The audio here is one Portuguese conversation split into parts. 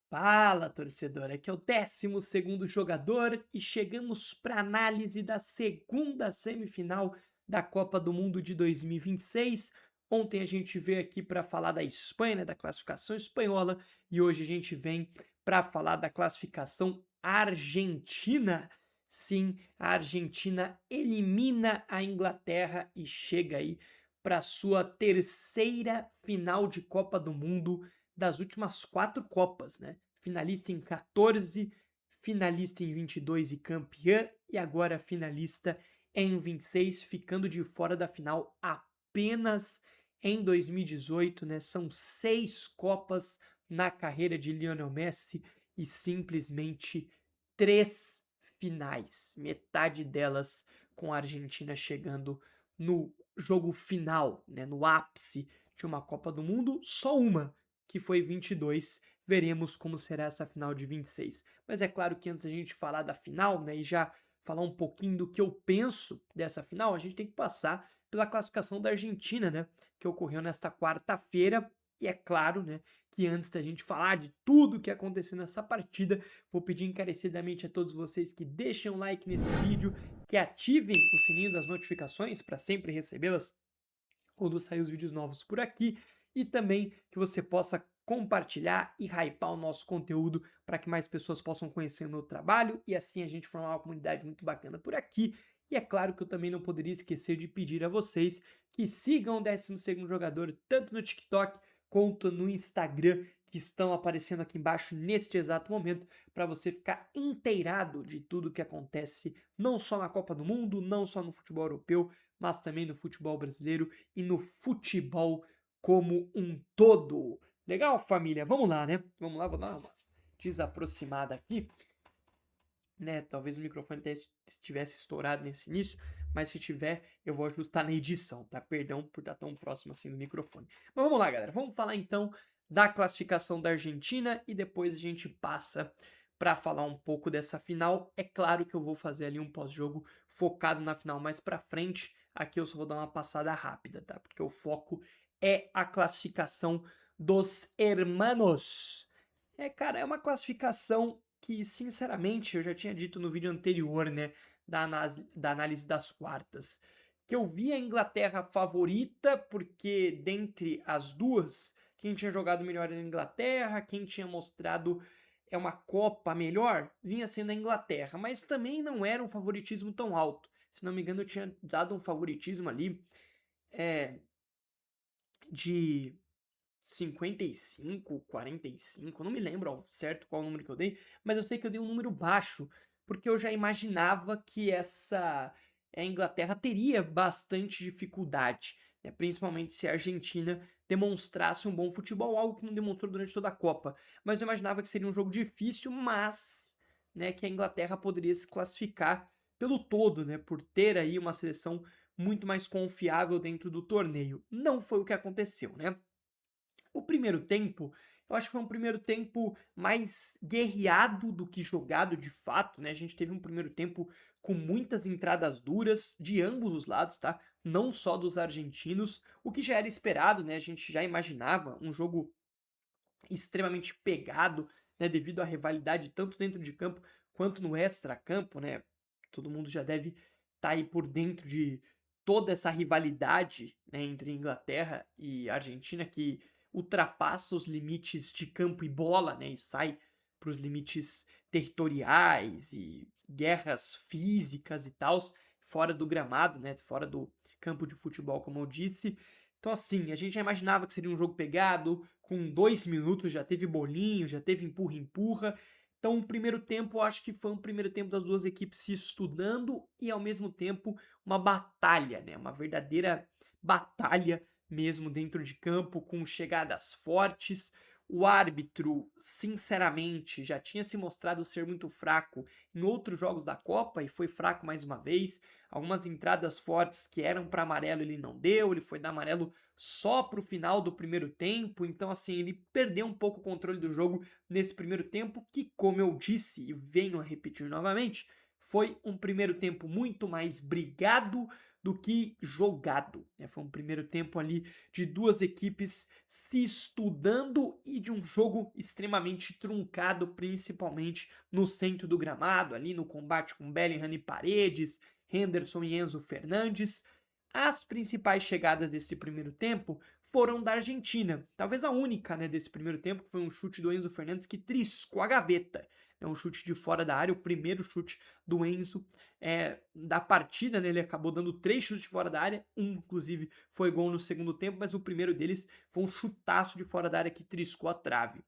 Fala, torcedor! Aqui é o 12º jogador e chegamos para análise da segunda semifinal da Copa do Mundo de 2026. Ontem a gente veio aqui para falar da Espanha, né, da classificação espanhola, e hoje a gente vem para falar da classificação argentina. Sim, a Argentina elimina a Inglaterra e chega aí para sua terceira final de Copa do Mundo das últimas 4 Copas, né? Finalista em 14, finalista em 22 e campeã, e agora finalista em 26, ficando de fora da final apenas em 2018, né? São 6 Copas na carreira de Lionel Messi e simplesmente 3 finais, metade delas com a Argentina chegando no jogo final, né? No ápice de uma Copa do Mundo, só uma que foi 22. Veremos como será essa final de 26. Mas é claro que antes da gente falar da final, né, e já falar um pouquinho do que eu penso dessa final, a gente tem que passar pela classificação da Argentina, né, que ocorreu nesta quarta-feira. E é claro, né, que antes da gente falar de tudo que aconteceu nessa partida, vou pedir encarecidamente a todos vocês que deixem um like nesse vídeo, que ativem o sininho das notificações para sempre recebê-las quando sair os vídeos novos por aqui, e também que você possa compartilhar e hypar o nosso conteúdo para que mais pessoas possam conhecer o meu trabalho e assim a gente formar uma comunidade muito bacana por aqui. E é claro que eu também não poderia esquecer de pedir a vocês que sigam o 12º jogador tanto no TikTok quanto no Instagram, que estão aparecendo aqui embaixo neste exato momento, para você ficar inteirado de tudo que acontece, não só na Copa do Mundo, não só no futebol europeu, mas também no futebol brasileiro e no futebol como um todo. Legal, família? Vamos lá, né? Vamos lá, vou dar uma desaproximada aqui, né? Talvez o microfone até estivesse estourado nesse início, mas se tiver, eu vou ajustar na edição, tá? Perdão por estar tão próximo assim do microfone. Mas vamos lá, galera. Vamos falar então da classificação da Argentina e depois a gente passa para falar um pouco dessa final. É claro que eu vou fazer ali um pós-jogo focado na final mais para frente. Aqui eu só vou dar uma passada rápida, tá? Porque o foco é a classificação dos hermanos. É, cara, é uma classificação que, sinceramente, eu já tinha dito no vídeo anterior, né, da análise das quartas, que eu vi a Inglaterra favorita, porque dentre as duas, quem tinha jogado melhor era a Inglaterra, quem tinha mostrado uma Copa melhor, vinha sendo a Inglaterra, mas também não era um favoritismo tão alto. Se não me engano, eu tinha dado um favoritismo ali de 55, 45, não me lembro ao certo qual o número que eu dei, mas eu sei que eu dei um número baixo, porque eu já imaginava que a Inglaterra teria bastante dificuldade, né? Principalmente se a Argentina demonstrasse um bom futebol, algo que não demonstrou durante toda a Copa. Mas eu imaginava que seria um jogo difícil, mas, né, que a Inglaterra poderia se classificar pelo todo, né, por ter aí uma seleção muito mais confiável dentro do torneio. Não foi o que aconteceu, né? O primeiro tempo, eu acho que foi um primeiro tempo mais guerreado do que jogado de fato, né? A gente teve um primeiro tempo com muitas entradas duras de ambos os lados, tá? Não só dos argentinos, o que já era esperado, né? A gente já imaginava um jogo extremamente pegado, né? Devido à rivalidade tanto dentro de campo quanto no extra-campo, né? Todo mundo já deve estar aí por dentro de toda essa rivalidade, né, entre Inglaterra e Argentina, que ultrapassa os limites de campo e bola, né, e sai para os limites territoriais e guerras físicas e tal, fora do gramado, né, fora do campo de futebol, como eu disse. Então, assim, a gente já imaginava que seria um jogo pegado, com 2 minutos já teve bolinho, já teve empurra-empurra. Então, o primeiro tempo, eu acho que foi um primeiro tempo das duas equipes se estudando e, ao mesmo tempo, uma batalha, né? Uma verdadeira batalha mesmo dentro de campo, com chegadas fortes. O árbitro, sinceramente, já tinha se mostrado ser muito fraco em outros jogos da Copa e foi fraco mais uma vez. Algumas entradas fortes que eram para amarelo ele não deu, ele foi dar amarelo só para o final do primeiro tempo. Então, assim, ele perdeu um pouco o controle do jogo nesse primeiro tempo, que, como eu disse e venho a repetir novamente, foi um primeiro tempo muito mais brigado do que jogado, né? Foi um primeiro tempo ali de duas equipes se estudando e de um jogo extremamente truncado, principalmente no centro do gramado, ali no combate com Bellingham e Paredes, Henderson e Enzo Fernandes. As principais chegadas desse primeiro tempo foram da Argentina. Talvez a única, né, desse primeiro tempo, que foi um chute do Enzo Fernandes que triscou a gaveta. É um chute de fora da área, o primeiro chute do Enzo da partida, né? Ele acabou dando 3 chutes de fora da área, um inclusive foi gol no segundo tempo, mas o primeiro deles foi um chutaço de fora da área que triscou a trave.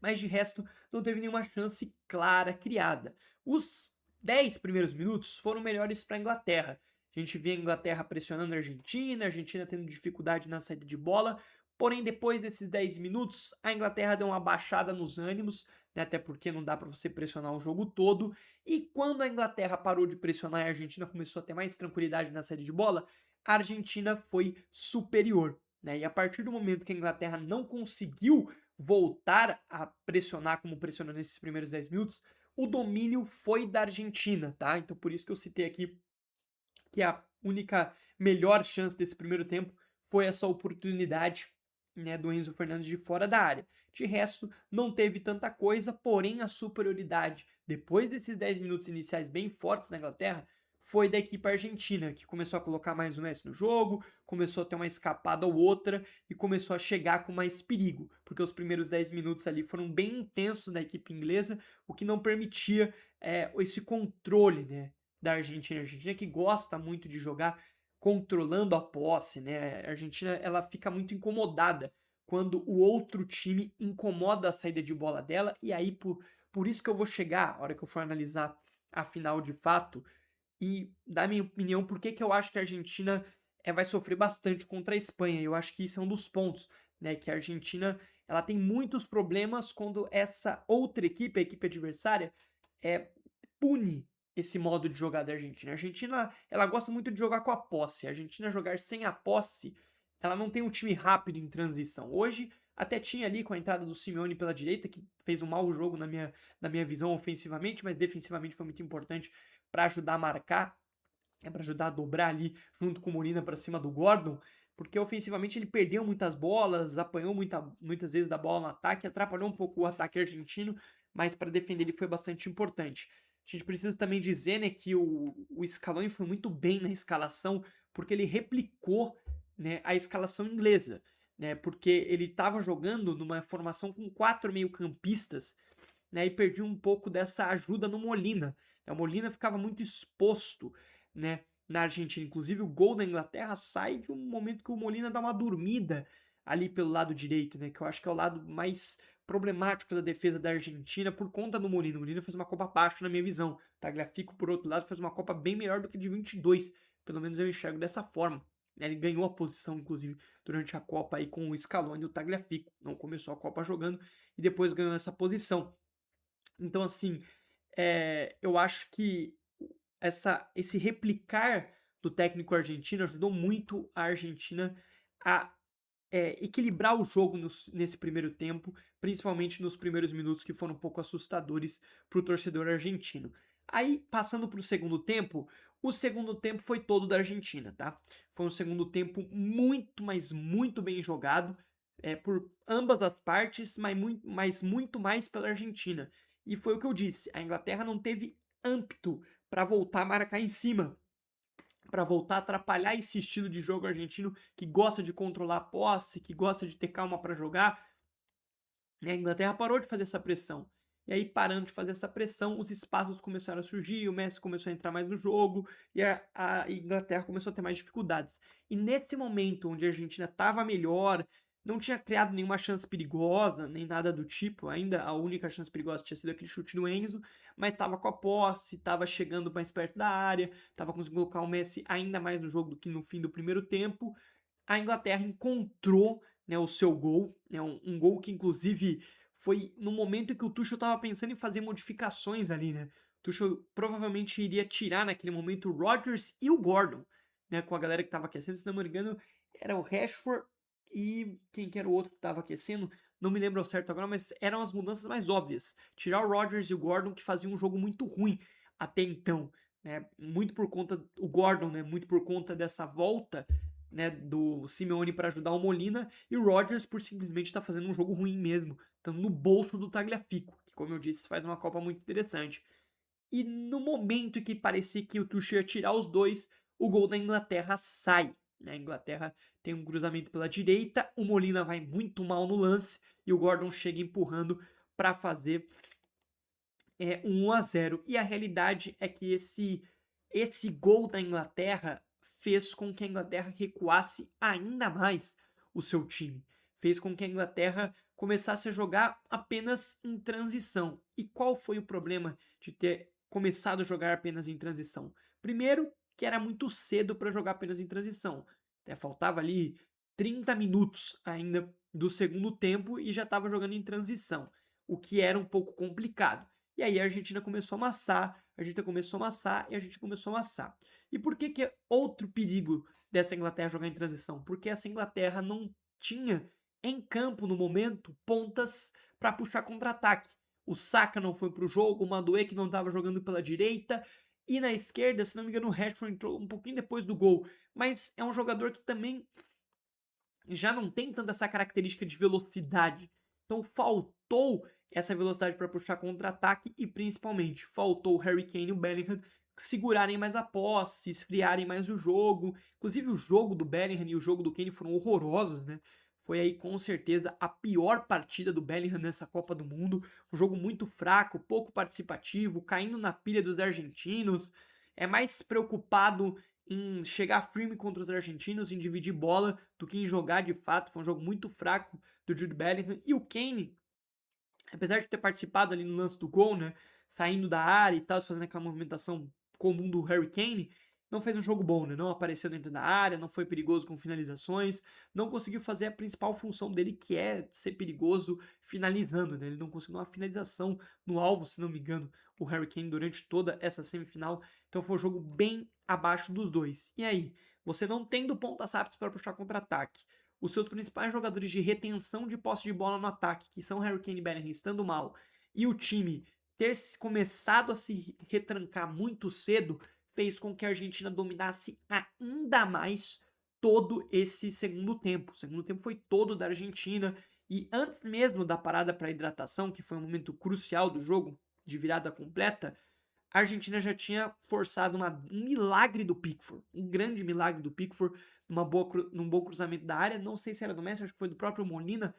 Mas de resto, não teve nenhuma chance clara criada. Os 10 primeiros minutos foram melhores para a Inglaterra. A gente vê a Inglaterra pressionando a Argentina tendo dificuldade na saída de bola, porém depois desses 10 minutos, a Inglaterra deu uma baixada nos ânimos, né, até porque não dá para você pressionar o jogo todo, e quando a Inglaterra parou de pressionar e a Argentina começou a ter mais tranquilidade na saída de bola, a Argentina foi superior. Né? E a partir do momento que a Inglaterra não conseguiu voltar a pressionar como pressionou nesses primeiros 10 minutos, o domínio foi da Argentina, tá? Então por isso que eu citei aqui que a única melhor chance desse primeiro tempo foi essa oportunidade, né, do Enzo Fernandes de fora da área. De resto, não teve tanta coisa, porém a superioridade, depois desses 10 minutos iniciais bem fortes na Inglaterra, foi da equipe argentina, que começou a colocar mais o Messi no jogo, começou a ter uma escapada ou outra e começou a chegar com mais perigo, porque os primeiros 10 minutos ali foram bem intensos da equipe inglesa, o que não permitia esse controle, né, da Argentina. A Argentina que gosta muito de jogar controlando a posse, né? A Argentina ela fica muito incomodada quando o outro time incomoda a saída de bola dela, e aí por isso que eu vou chegar, a hora que eu for analisar a final de fato, e dar minha opinião por que eu acho que a Argentina vai sofrer bastante contra a Espanha. Eu acho que isso é um dos pontos, né? Que a Argentina ela tem muitos problemas quando essa outra equipe, a equipe adversária, pune esse modo de jogar da Argentina. A Argentina ela gosta muito de jogar com a posse. A Argentina jogar sem a posse, ela não tem um time rápido em transição. Hoje até tinha ali com a entrada do Simeone pela direita, que fez um mau jogo na minha visão ofensivamente, mas defensivamente foi muito importante para ajudar a marcar, para ajudar a dobrar ali junto com o Molina para cima do Gordon, porque ofensivamente ele perdeu muitas bolas, apanhou muitas vezes da bola no ataque, atrapalhou um pouco o ataque argentino, mas para defender ele foi bastante importante. A gente precisa também dizer, né, que o Scaloni foi muito bem na escalação, porque ele replicou, né, a escalação inglesa, né, porque ele estava jogando numa formação com 4 meio-campistas, né, e perdia um pouco dessa ajuda no Molina. O Molina ficava muito exposto, né, na Argentina. Inclusive, o gol da Inglaterra sai de um momento que o Molina dá uma dormida ali pelo lado direito, né, que eu acho que é o lado mais problemático da defesa da Argentina por conta do Molina. O Molina fez uma Copa abaixo na minha visão. Tagliafico, por outro lado, fez uma Copa bem melhor do que de 22. Pelo menos eu enxergo dessa forma. Ele ganhou a posição, inclusive, durante a Copa aí com o Scaloni e o Tagliafico. Não começou a Copa jogando e depois ganhou essa posição. Então, assim, eu acho que esse replicar do técnico argentino ajudou muito a Argentina a equilibrar o jogo nesse primeiro tempo, principalmente nos primeiros minutos que foram um pouco assustadores para o torcedor argentino. Aí, passando para o segundo tempo, o segundo tempo foi todo da Argentina, tá? Foi um segundo tempo muito, mas muito bem jogado, por ambas as partes, mas muito mais pela Argentina. E foi o que eu disse, a Inglaterra não teve âmbito para voltar a marcar em cima, para voltar a atrapalhar esse estilo de jogo argentino que gosta de controlar a posse, que gosta de ter calma para jogar. A Inglaterra parou de fazer essa pressão. E aí, parando de fazer essa pressão, os espaços começaram a surgir, o Messi começou a entrar mais no jogo e a Inglaterra começou a ter mais dificuldades. E nesse momento, onde a Argentina estava melhor, não tinha criado nenhuma chance perigosa, nem nada do tipo, ainda a única chance perigosa tinha sido aquele chute do Enzo, mas estava com a posse, estava chegando mais perto da área, estava conseguindo colocar o Messi ainda mais no jogo do que no fim do primeiro tempo. A Inglaterra encontrou, né, o seu gol, né, um gol que inclusive foi no momento em que o Tuchel estava pensando em fazer modificações ali, né? O Tuchel provavelmente iria tirar naquele momento o Rodgers e o Gordon, né, com a galera que estava aquecendo, se não me engano, era o Rashford e quem que era o outro que estava aquecendo, não me lembro ao certo agora, mas eram as mudanças mais óbvias. Tirar o Rodgers e o Gordon que faziam um jogo muito ruim até então, né? Muito por conta o Gordon, né? Muito por conta dessa volta, né, do Simeone para ajudar o Molina, e o Rodgers por simplesmente estar fazendo um jogo ruim mesmo, estando no bolso do Tagliafico, que, como eu disse, faz uma Copa muito interessante. E no momento em que parecia que o Tuchel ia tirar os dois, o gol da Inglaterra sai. Né? A Inglaterra tem um cruzamento pela direita, o Molina vai muito mal no lance e o Gordon chega empurrando para fazer um 1-0. E a realidade é que esse gol da Inglaterra fez com que a Inglaterra recuasse ainda mais o seu time. Fez com que a Inglaterra começasse a jogar apenas em transição. E qual foi o problema de ter começado a jogar apenas em transição? Primeiro, que era muito cedo para jogar apenas em transição. Faltava ali 30 minutos ainda do segundo tempo e já estava jogando em transição, o que era um pouco complicado. E aí a Argentina começou a amassar, a gente começou a amassar e a gente começou a amassar. E por que é outro perigo dessa Inglaterra jogar em transição? Porque essa Inglaterra não tinha em campo no momento pontas para puxar contra-ataque. O Saka não foi pro jogo, o Madueke não estava jogando pela direita, e na esquerda, se não me engano, o Rashford entrou um pouquinho depois do gol, mas é um jogador que também já não tem tanta essa característica de velocidade. Então faltou essa velocidade para puxar contra-ataque e principalmente faltou o Harry Kane e o Bellingham segurarem mais a posse, esfriarem mais o jogo. Inclusive o jogo do Bellingham e o jogo do Kane foram horrorosos, né? Foi aí com certeza a pior partida do Bellingham nessa Copa do Mundo. Um jogo muito fraco, pouco participativo, caindo na pilha dos argentinos. É mais preocupado em chegar firme contra os argentinos, em dividir bola, do que em jogar de fato. Foi um jogo muito fraco do Jude Bellingham. E o Kane, apesar de ter participado ali no lance do gol, né, saindo da área e tal, fazendo aquela movimentação comum do Harry Kane, não fez um jogo bom, né? Não apareceu dentro da área, não foi perigoso com finalizações, não conseguiu fazer a principal função dele, que é ser perigoso finalizando, né? Ele não conseguiu uma finalização no alvo, se não me engano, o Harry Kane durante toda essa semifinal. Então foi um jogo bem abaixo dos dois. E aí, você não tendo pontas aptas para puxar contra-ataque, os seus principais jogadores de retenção de posse de bola no ataque, que são Harry Kane e Bellingham, estando mal, e o time ter começado a se retrancar muito cedo, fez com que a Argentina dominasse ainda mais todo esse segundo tempo. O segundo tempo foi todo da Argentina, e antes mesmo da parada para hidratação, que foi um momento crucial do jogo, de virada completa, a Argentina já tinha forçado um milagre do Pickford, um grande milagre do Pickford, num bom cruzamento da área, não sei se era do Messi, acho que foi do próprio Molina,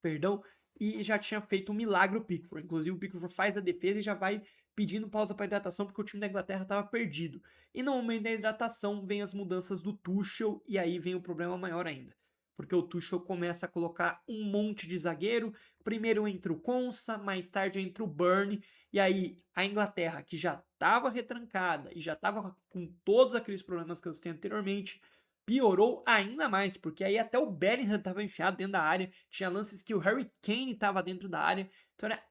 perdão, e já tinha feito um milagre o Pickford. Inclusive o Pickford faz a defesa e já vai pedindo pausa para hidratação porque o time da Inglaterra estava perdido. E no momento da hidratação vem as mudanças do Tuchel e aí vem o problema maior ainda. Porque o Tuchel começa a colocar um monte de zagueiro, primeiro entra o Konsa, mais tarde entra o Burn, e aí a Inglaterra, que já estava retrancada e já estava com todos aqueles problemas que eu citei anteriormente, piorou ainda mais, porque aí até o Bellingham estava enfiado dentro da área, tinha lances que o Harry Kane estava dentro da área, então era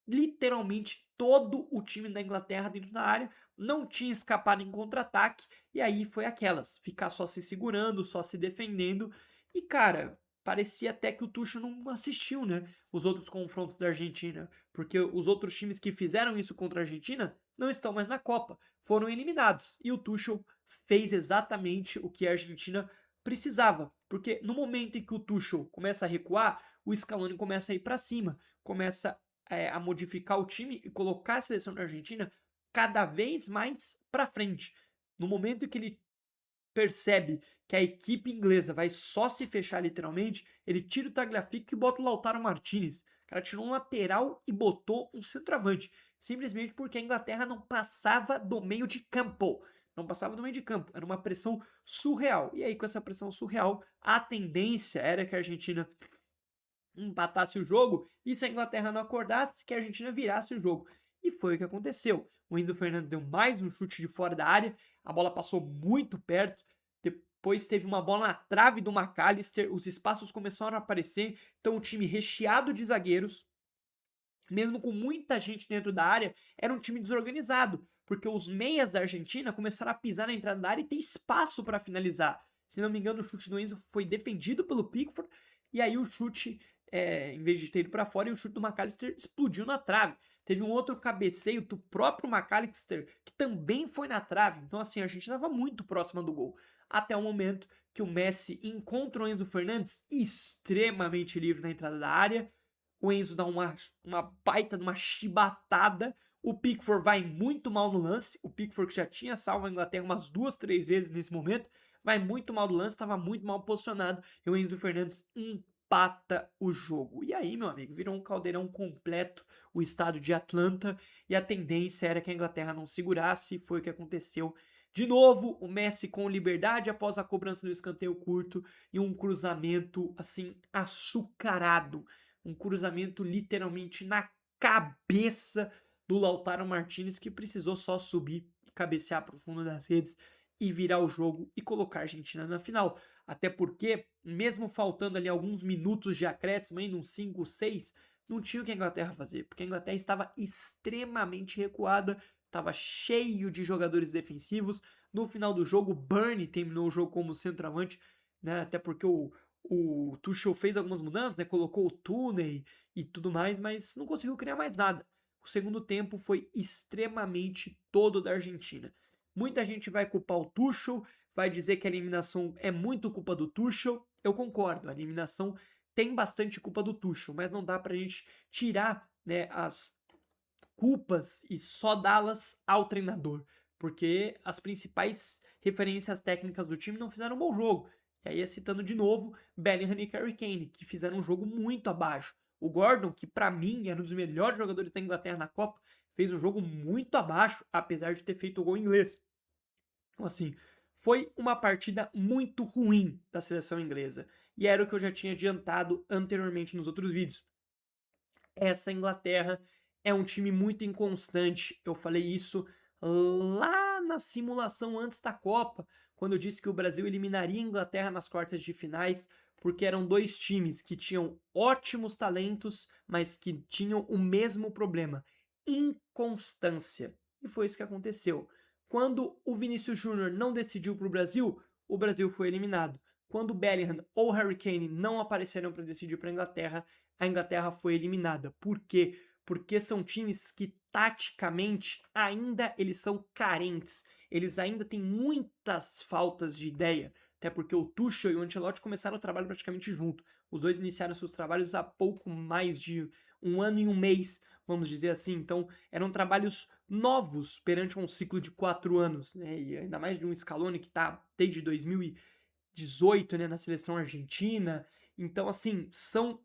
literalmente todo o time da Inglaterra dentro da área, não tinha escapado em contra-ataque, e aí foi aquelas, ficar só se segurando, só se defendendo, e cara, parecia até que o Tuchel não assistiu, né, os outros confrontos da Argentina, porque os outros times que fizeram isso contra a Argentina não estão mais na Copa, foram eliminados, e o Tuchel fez exatamente o que a Argentina precisava, porque no momento em que o Tuchel começa a recuar, o Scaloni começa a ir para cima, começa a modificar o time e colocar a seleção da Argentina cada vez mais para frente. No momento em que ele percebe que a equipe inglesa vai só se fechar literalmente, ele tira o Tagliafico e bota o Lautaro Martinez. O cara tirou um lateral e botou um centroavante, simplesmente porque a Inglaterra não passava do meio de campo. Não passava do meio de campo, era uma pressão surreal. E aí, com essa pressão surreal, a tendência era que a Argentina empatasse o jogo e se a Inglaterra não acordasse, que a Argentina virasse o jogo. E foi o que aconteceu. O Enzo Fernandes deu mais um chute de fora da área, a bola passou muito perto, depois teve uma bola na trave do McAllister, os espaços começaram a aparecer, então o time recheado de zagueiros, mesmo com muita gente dentro da área, era um time desorganizado, porque os meias da Argentina começaram a pisar na entrada da área e ter espaço para finalizar. Se não me engano, o chute do Enzo foi defendido pelo Pickford, e aí o chute em vez de ter ido para fora, e o chute do McAllister explodiu na trave. Teve um outro cabeceio do próprio McAllister, que também foi na trave. Então, assim, a gente estava muito próxima do gol. Até o momento que o Messi encontra o Enzo Fernandes extremamente livre na entrada da área. O Enzo dá uma baita de uma chibatada. O Pickford vai muito mal no lance. O Pickford, que já tinha salvo a Inglaterra umas 2, 3 vezes nesse momento, vai muito mal no lance, estava muito mal posicionado. E o Enzo Fernandes empata o jogo. E aí, meu amigo, virou um caldeirão completo o estádio de Atlanta. E a tendência era que a Inglaterra não segurasse. E foi o que aconteceu. De novo, o Messi com liberdade após a cobrança do escanteio curto e um cruzamento, assim, açucarado. Um cruzamento literalmente na cabeça do Lautaro Martinez, que precisou só subir e cabecear para o fundo das redes e virar o jogo e colocar a Argentina na final. Até porque, mesmo faltando ali alguns minutos de acréscimo, ainda uns 5, 6, não tinha o que a Inglaterra fazer, porque a Inglaterra estava extremamente recuada, estava cheio de jogadores defensivos. No final do jogo, Burnley terminou o jogo como centroavante, né? Até porque o Tuchel fez algumas mudanças, né? Colocou o Tooney e tudo mais, mas não conseguiu criar mais nada. O segundo tempo foi extremamente todo da Argentina. Muita gente vai culpar o Tuchel, vai dizer que a eliminação é muito culpa do Tuchel. Eu concordo, a eliminação tem bastante culpa do Tuchel, mas não dá pra gente tirar, né, as culpas e só dá-las ao treinador, porque as principais referências técnicas do time não fizeram um bom jogo. E aí, citando de novo, Bellingham e Harry Kane, que fizeram um jogo muito abaixo. O Gordon, que para mim era um dos melhores jogadores da Inglaterra na Copa, fez um jogo muito abaixo, apesar de ter feito o gol inglês. Então, assim, foi uma partida muito ruim da seleção inglesa. E era o que eu já tinha adiantado anteriormente nos outros vídeos. Essa Inglaterra é um time muito inconstante. Eu falei isso lá na simulação antes da Copa, quando eu disse que o Brasil eliminaria a Inglaterra nas quartas de finais, porque eram dois times que tinham ótimos talentos, mas que tinham o mesmo problema: inconstância. E foi isso que aconteceu. Quando o Vinícius Júnior não decidiu para o Brasil foi eliminado. Quando Bellingham ou Harry Kane não apareceram para decidir para a Inglaterra foi eliminada. Por quê? Porque são times que taticamente ainda eles são carentes. Eles ainda têm muitas faltas de ideia. Até porque o Tuchel e o Ancelotti começaram o trabalho praticamente junto. Os dois iniciaram seus trabalhos há pouco mais de um ano e um mês, vamos dizer assim. Então, eram trabalhos novos perante um ciclo de 4 anos, né? E ainda mais de um Scaloni que está desde 2018, né, na seleção argentina. Então, assim, são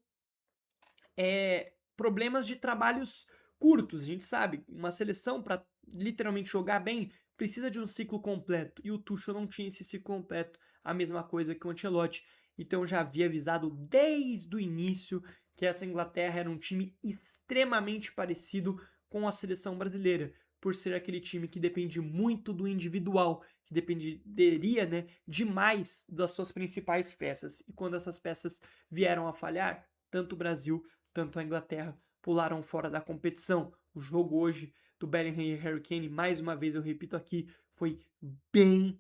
problemas de trabalhos curtos. A gente sabe, uma seleção para literalmente jogar bem precisa de um ciclo completo. E o Tuchel não tinha esse ciclo completo, a mesma coisa que o Ancelotti. Então eu já havia avisado desde o início que essa Inglaterra era um time extremamente parecido com a seleção brasileira, por ser aquele time que depende muito do individual, que dependeria, né, demais das suas principais peças. E quando essas peças vieram a falhar, tanto o Brasil tanto a Inglaterra pularam fora da competição. O jogo hoje do Bellingham e Harry Kane, mais uma vez eu repito aqui, foi bem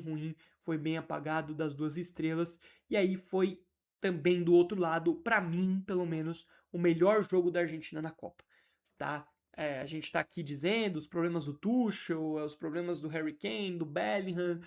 ruim, foi bem apagado das duas estrelas. E aí foi também do outro lado, para mim, pelo menos, o melhor jogo da Argentina na Copa, tá? A gente tá aqui dizendo os problemas do Tuchel, os problemas do Harry Kane, do Bellingham,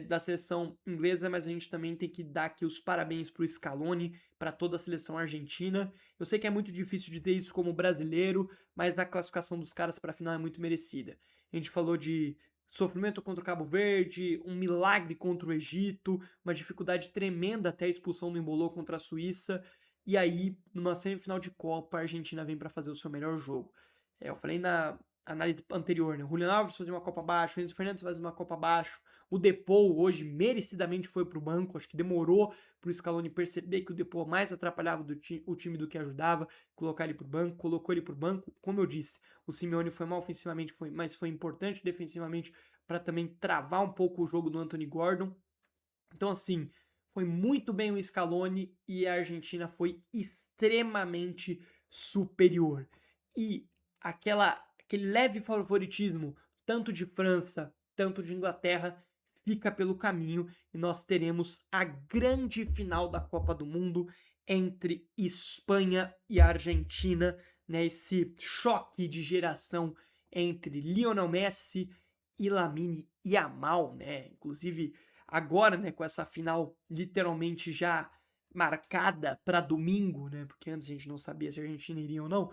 da seleção inglesa, mas a gente também tem que dar aqui os parabéns pro Scaloni, para toda a seleção argentina. Eu sei que é muito difícil dizer isso como brasileiro, mas a classificação dos caras para a final é muito merecida. A gente falou de sofrimento contra o Cabo Verde, um milagre contra o Egito, uma dificuldade tremenda até a expulsão do Embolou contra a Suíça, e aí, numa semifinal de Copa, a Argentina vem para fazer o seu melhor jogo. Eu falei na análise anterior, né? O Julian Alves faz uma Copa abaixo, o Enzo Fernandes faz uma Copa abaixo, o Depou hoje merecidamente foi pro banco, acho que demorou pro Scaloni perceber que o Depou mais atrapalhava o time do que ajudava, colocar ele pro banco, colocou ele pro banco. Como eu disse, o Simeone foi mal ofensivamente, mas foi importante defensivamente para também travar um pouco o jogo do Anthony Gordon. Então, assim, foi muito bem o Scaloni e a Argentina foi extremamente superior. E aquele leve favoritismo, tanto de França, tanto de Inglaterra, fica pelo caminho e nós teremos a grande final da Copa do Mundo entre Espanha e Argentina, né? Esse choque de geração entre Lionel Messi e Lamine Yamal, né? Inclusive agora, né, com essa final literalmente já marcada para domingo, né? Porque antes a gente não sabia se a Argentina iria ou não.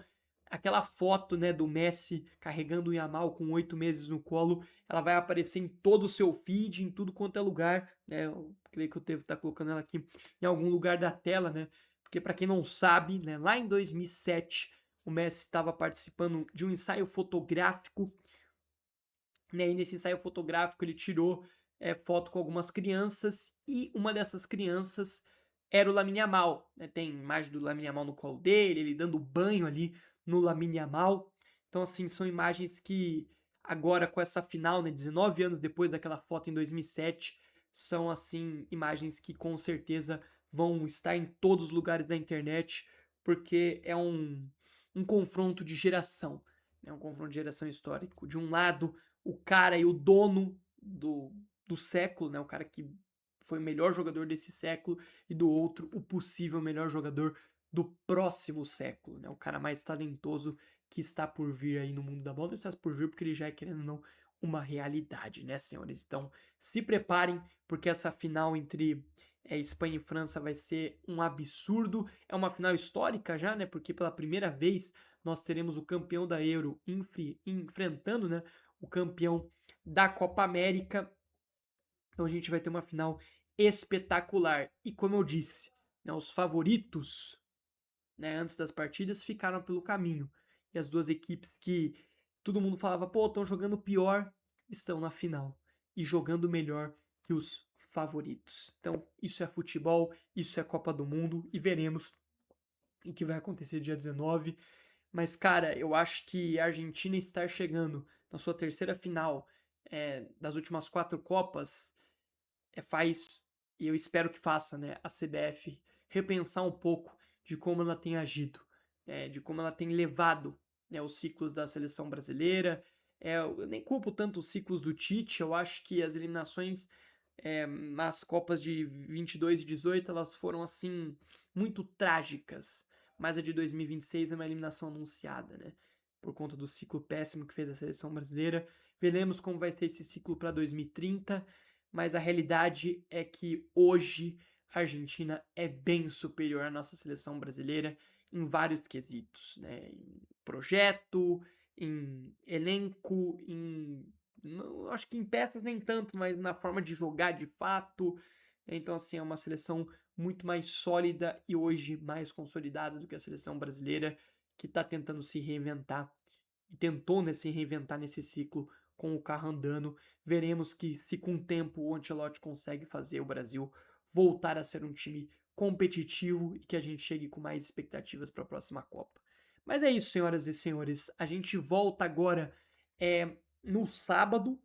Aquela foto, né, do Messi carregando o Yamal com 8 meses no colo, ela vai aparecer em todo o seu feed, em tudo quanto é lugar, né? Eu creio que eu devo estar colocando ela aqui em algum lugar da tela, né? Porque para quem não sabe, né, lá em 2007, o Messi estava participando de um ensaio fotográfico, né? E nesse ensaio fotográfico ele tirou foto com algumas crianças e uma dessas crianças era o Lamine Yamal, né? Tem imagem do Lamine Yamal no colo dele, ele dando banho ali no Lamine Yamal. Então, assim, são imagens que agora com essa final, né, 19 anos depois daquela foto em 2007, são, assim, imagens que com certeza vão estar em todos os lugares da internet, porque é um confronto de geração, né? Um confronto de geração histórico. De um lado, o cara e o dono do século, né? O cara que foi o melhor jogador desse século, e do outro, o possível melhor jogador do próximo século, né? O cara mais talentoso que está por vir aí no mundo da bola. Não está por vir porque ele já é, querendo ou não, uma realidade, né, senhores? Então, se preparem, porque essa final entre Espanha e França vai ser um absurdo. É uma final histórica já, né? Porque pela primeira vez nós teremos o campeão da Euro enfrentando, né, o campeão da Copa América. Então a gente vai ter uma final espetacular. E como eu disse, né, os favoritos, né, antes das partidas ficaram pelo caminho. E as duas equipes que todo mundo falava, pô, estão jogando pior, estão na final. E jogando melhor que os favoritos. Então, isso é futebol, isso é Copa do Mundo e veremos o que vai acontecer dia 19. Mas, cara, eu acho que a Argentina estar chegando na sua terceira final das últimas 4 Copas faz, e eu espero que faça, né, a CBF repensar um pouco de como ela tem agido, de como ela tem levado, né, os ciclos da seleção brasileira. Eu nem culpo tanto os ciclos do Tite, eu acho que as eliminações nas Copas de 22 e 18 elas foram assim muito trágicas, mas a de 2026 é uma eliminação anunciada, né? Por conta do ciclo péssimo que fez a seleção brasileira. Veremos como vai ser esse ciclo para 2030, mas a realidade é que hoje a Argentina é bem superior à nossa seleção brasileira em vários quesitos, né? Em projeto, em elenco, não, acho que em peças nem tanto, mas na forma de jogar de fato. Então, assim, é uma seleção muito mais sólida e hoje mais consolidada do que a seleção brasileira, que está tentando se reinventar e tentou, né, se reinventar nesse ciclo com o carro andando. Veremos que se com o tempo o Ancelotti consegue fazer o Brasil voltar a ser um time competitivo e que a gente chegue com mais expectativas para a próxima Copa. Mas é isso, senhoras e senhores. A gente volta agora no sábado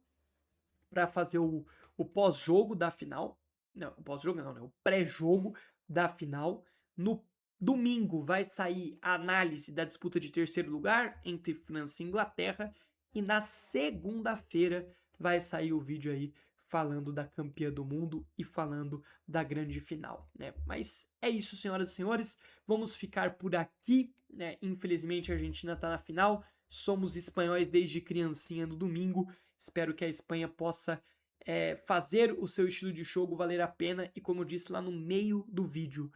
para fazer o pós-jogo da final. Não, o pós-jogo não, né? O pré-jogo da final. No domingo vai sair a análise da disputa de terceiro lugar entre França e Inglaterra. E na segunda-feira vai sair o vídeo aí falando da campeã do mundo e falando da grande final, né? Mas é isso, senhoras e senhores. Vamos ficar por aqui, né? Infelizmente a Argentina tá na final. Somos espanhóis desde criancinha no domingo. Espero que a Espanha possa fazer o seu estilo de jogo valer a pena. E como eu disse lá no meio do vídeo,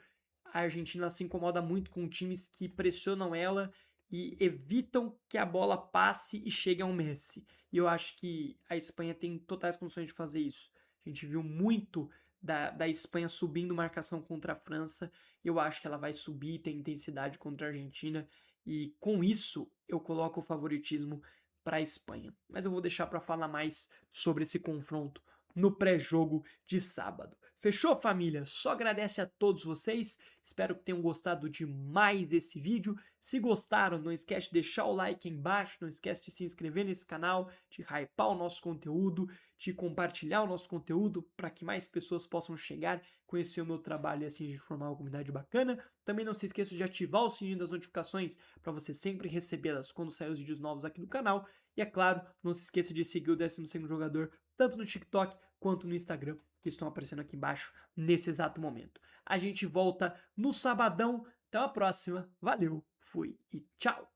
a Argentina se incomoda muito com times que pressionam ela e evitam que a bola passe e chegue ao Messi. E eu acho que a Espanha tem totais condições de fazer isso. A gente viu muito da Espanha subindo marcação contra a França. Eu acho que ela vai subir e ter intensidade contra a Argentina. E com isso eu coloco o favoritismo para a Espanha. Mas eu vou deixar para falar mais sobre esse confronto no pré-jogo de sábado. Fechou, família? Só agradece a todos vocês. Espero que tenham gostado demais desse vídeo. Se gostaram, não esquece de deixar o like aí embaixo, não esquece de se inscrever nesse canal, de hypar o nosso conteúdo, de compartilhar o nosso conteúdo para que mais pessoas possam chegar, conhecer o meu trabalho e assim de formar uma comunidade bacana. Também não se esqueça de ativar o sininho das notificações para você sempre recebê-las quando sair os vídeos novos aqui no canal. E é claro, não se esqueça de seguir o 12º jogador tanto no TikTok quanto no Instagram, que estão aparecendo aqui embaixo nesse exato momento. A gente volta no sabadão. Até a próxima. Valeu, fui e tchau!